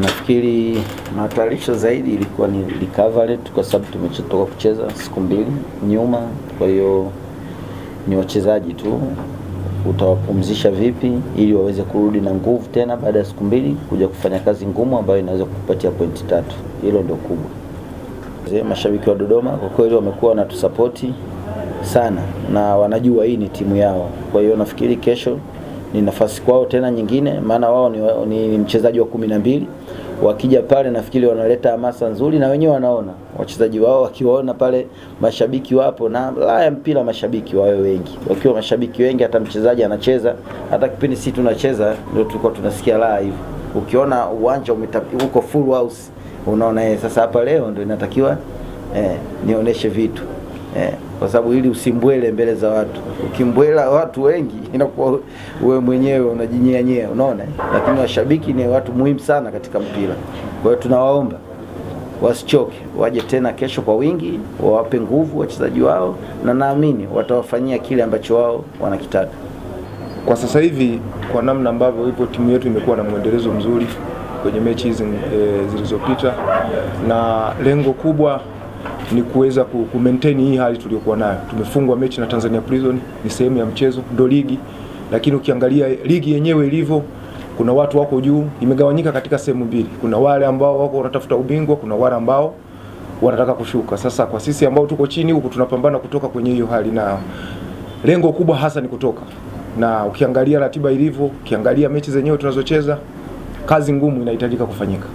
Nafikiri matayarisho zaidi ilikuwa ni recovery kwa sababu tumetoka kucheza siku mbili nyuma. Kwa hiyo ni wachezaji tu utawapumzisha vipi ili waweze kurudi na nguvu tena baada ya siku mbili kuja kufanya kazi ngumu ambayo inaweza kukupatia pointi 3. Hilo ndio kubwa. Mashabiki wa Dodoma kwa kweli wamekuwa wanatusapoti sana na wanajua hii ni timu yao. Kwa hiyo nafikiri kesho ni nafasi kwao tena nyingine, maana wao ni mchezaji wa 12. Wakija pale nafikiri wanaleta hamasa nzuri na wenyewe wanaona wachezaji wao wakiwaona pale mashabiki wapo, na la mpira mashabiki wao wengi. Wakiwa mashabiki wengi hata mchezaji anacheza, hata kipindi sisi tunacheza ndio tulikuwa tunasikia la hivi. Ukiona uwanja uko full house unaona sasa hapa leo ndio inatakiwa nionyeshe vitu. Kwa sababu ili usimbwele mbele za watu. Ukimbwela watu wengi inakuwa wewe mwenyewe unajinyanyea, unaona? Lakini washabiki ni watu muhimu sana katika mpira. Kwa hiyo tunawaomba wasichoke, waje tena kesho kwa wingi, wawape nguvu wachezaji wao, na naamini watawafanyia kile ambacho wao wanakitaka. Kwa sasa hivi kwa namna ambavyo ipo timu yetu imekuwa na mwendelezo mzuri kwenye mechi hizi zilizopita, na lengo kubwa ni kuweza ku-maintain hii hali tuliyokuwa nayo. Tumefungwa mechi na Tanzania Prison, ni sehemu ya mchezo, ndo ligi. Lakini ukiangalia ligi yenyewe ilivyo, kuna watu wako juu, imegawanyika katika sehemu mbili. Kuna wale ambao wako wanatafuta ubingwa, kuna wale ambao wanataka kushuka. Sasa kwa sisi ambao tuko chini huku tunapambana kutoka kwenye hiyo hali, na lengo kubwa hasa ni kutoka. Na ukiangalia ratiba ilivyo, ukiangalia mechi zenyewe tunazocheza, kazi ngumu inahitajika kufanyika.